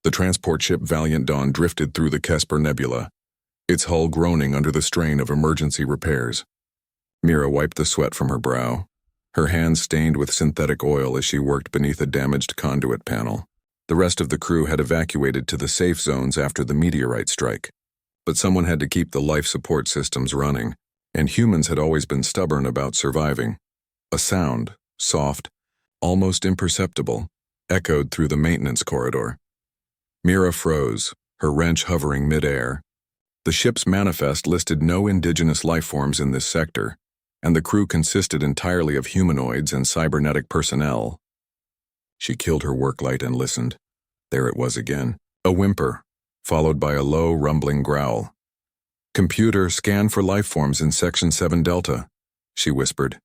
The transport ship Valiant Dawn drifted through the Kesper Nebula, its hull groaning under the strain of emergency repairs. Mira wiped the sweat from her brow, her hands stained with synthetic oil as she worked beneath a damaged conduit panel. The rest of the crew had evacuated to the safe zones after the meteorite strike. But someone had to keep the life support systems running, and humans had always been stubborn about surviving. A sound, soft, almost imperceptible, echoed through the maintenance corridor. Mira froze, her wrench hovering mid-air. The ship's manifest listed no indigenous life forms in this sector, and the crew consisted entirely of humanoids and cybernetic personnel. She killed her work light and listened. There it was again, a whimper, followed by a low, rumbling growl. "Computer, scan for life forms in Section 7 Delta," she whispered.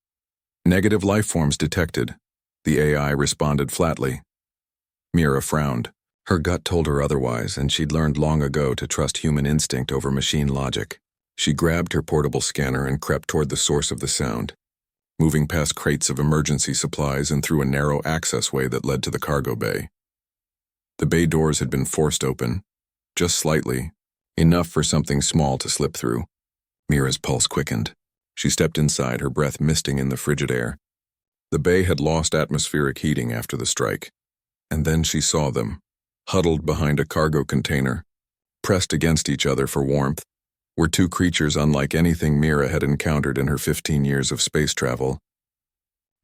"Negative life forms detected." The AI responded flatly. Mira frowned. Her gut told her otherwise, and she'd learned long ago to trust human instinct over machine logic. She grabbed her portable scanner and crept toward the source of the sound, moving past crates of emergency supplies and through a narrow accessway that led to the cargo bay. The bay doors had been forced open, just slightly, enough for something small to slip through. Mira's pulse quickened. She stepped inside, her breath misting in the frigid air. The bay had lost atmospheric heating after the strike, and then she saw them, huddled behind a cargo container, pressed against each other for warmth, were two creatures unlike anything Mira had encountered in her 15 years of space travel.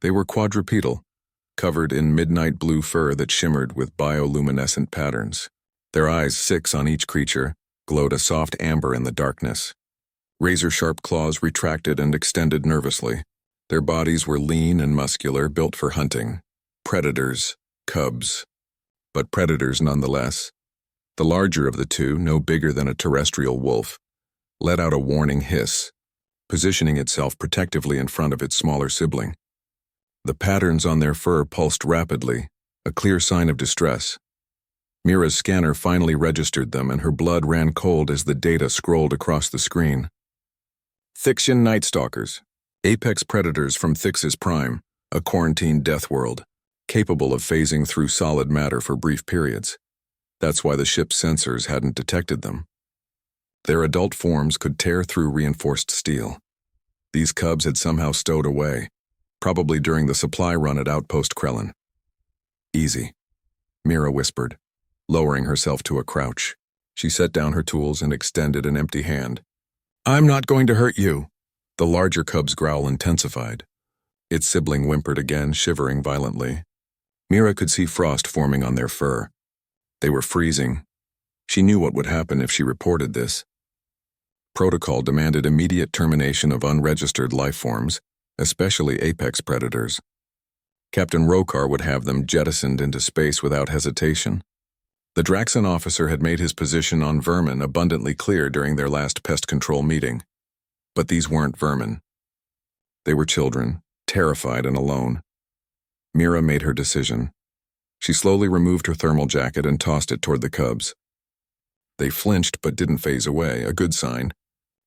They were quadrupedal, covered in midnight blue fur that shimmered with bioluminescent patterns. Their eyes, 6 on each creature, glowed a soft amber in the darkness. Razor-sharp claws retracted and extended nervously. Their bodies were lean and muscular, built for hunting. Predators, cubs. But predators nonetheless. The larger of the two, no bigger than a terrestrial wolf, let out a warning hiss, positioning itself protectively in front of its smaller sibling. The patterns on their fur pulsed rapidly, a clear sign of distress. Mira's scanner finally registered them, and her blood ran cold as the data scrolled across the screen. Thixian Night Stalkers, apex predators from Thixis Prime, a quarantined death world, capable of phasing through solid matter for brief periods. That's why the ship's sensors hadn't detected them. Their adult forms could tear through reinforced steel. These cubs had somehow stowed away, probably during the supply run at Outpost Krellin. "Easy," Mira whispered, lowering herself to a crouch. She set down her tools and extended an empty hand. "I'm not going to hurt you." The larger cub's growl intensified. Its sibling whimpered again, shivering violently. Mira could see frost forming on their fur. They were freezing. She knew what would happen if she reported this. Protocol demanded immediate termination of unregistered life forms, especially apex predators. Captain Rokar would have them jettisoned into space without hesitation. The Draxan officer had made his position on vermin abundantly clear during their last pest control meeting. But these weren't vermin. They were children, terrified and alone. Mira made her decision. She slowly removed her thermal jacket and tossed it toward the cubs. They flinched but didn't phase away, a good sign.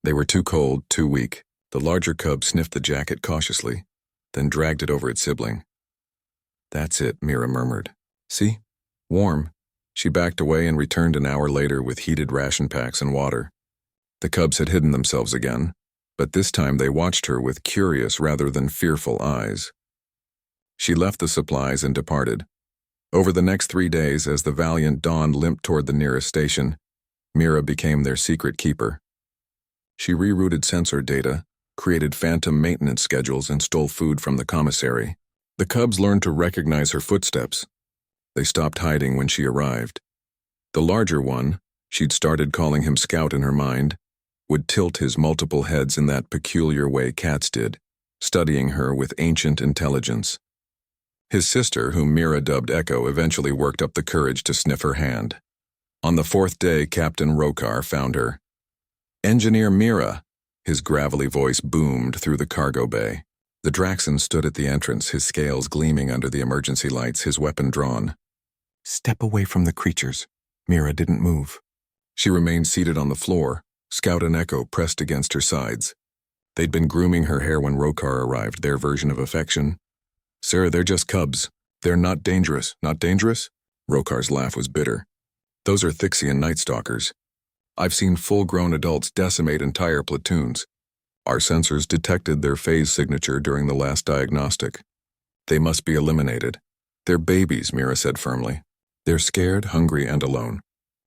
They were too cold, too weak. The larger cub sniffed the jacket cautiously, then dragged it over its sibling. "That's it," Mira murmured. "See? Warm." She backed away and returned an hour later with heated ration packs and water. The cubs had hidden themselves again, but this time they watched her with curious rather than fearful eyes. She left the supplies and departed. Over the next 3 days, as the Valiant Dawn limped toward the nearest station, Mira became their secret keeper. She rerouted sensor data, created phantom maintenance schedules, and stole food from the commissary. The cubs learned to recognize her footsteps. They stopped hiding when she arrived. The larger one, she'd started calling him Scout in her mind, would tilt his multiple heads in that peculiar way cats did, studying her with ancient intelligence. His sister, whom Mira dubbed Echo, eventually worked up the courage to sniff her hand. On the 4th day, Captain Rokar found her. "Engineer Mira," his gravelly voice boomed through the cargo bay. The Draxan stood at the entrance, his scales gleaming under the emergency lights, his weapon drawn. "Step away from the creatures." Mira didn't move. She remained seated on the floor, Scout and Echo pressed against her sides. They'd been grooming her hair when Rokar arrived, their version of affection. "Sir, they're just cubs. They're not dangerous." "Not dangerous?" Rokar's laugh was bitter. Those are Thixian Night Stalkers. I've seen full-grown adults decimate entire platoons. Our sensors detected their phase signature during the last diagnostic. They must be eliminated. They're babies, Mira said firmly. They're scared, hungry, and alone.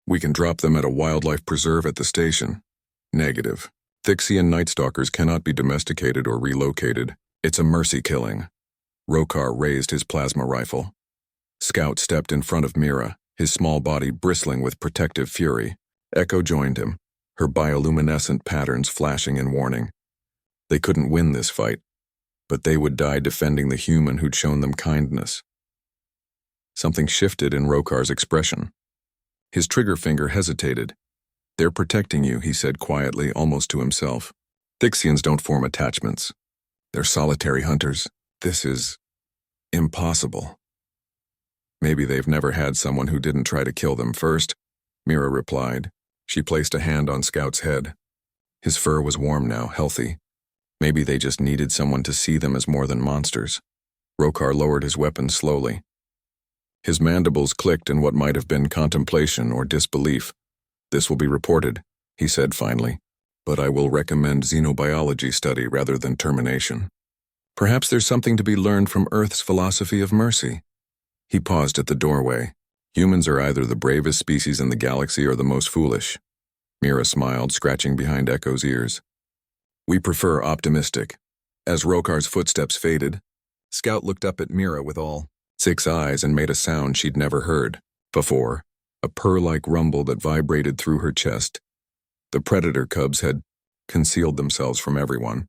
We can drop them at a wildlife preserve at the station. Negative. Thixian Night Stalkers cannot be domesticated or relocated. It's a mercy killing. Rokar raised his plasma rifle. Scout stepped in front of Mira, his small body bristling with protective fury. Echo joined him, her bioluminescent patterns flashing in warning. They couldn't win this fight, but they would die defending the human who'd shown them kindness. Something shifted in Rokar's expression. His trigger finger hesitated. They're protecting you, he said quietly, almost to himself. Thixians don't form attachments. They're solitary hunters. This is impossible. Maybe they've never had someone who didn't try to kill them first, Mira replied. She placed a hand on Scout's head. His fur was warm now, healthy. Maybe they just needed someone to see them as more than monsters. Rokar lowered his weapon slowly. His mandibles clicked in what might have been contemplation or disbelief. This will be reported, he said finally, but I will recommend xenobiology study rather than termination. Perhaps there's something to be learned from Earth's philosophy of mercy. He paused at the doorway. Humans are either the bravest species in the galaxy or the most foolish. Mira smiled, scratching behind Echo's ears. We prefer optimistic. As Rokar's footsteps faded, Scout looked up at Mira with all 6 eyes and made a sound she'd never heard before, a purr-like rumble that vibrated through her chest. The predator cubs had concealed themselves from everyone,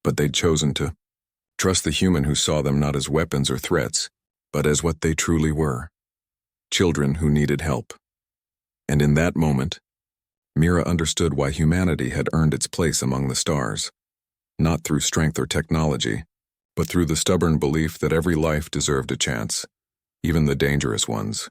but they'd chosen to trust the human who saw them not as weapons or threats, but as what they truly were, children who needed help. And in that moment, Mira understood why humanity had earned its place among the stars, not through strength or technology, but through the stubborn belief that every life deserved a chance, even the dangerous ones.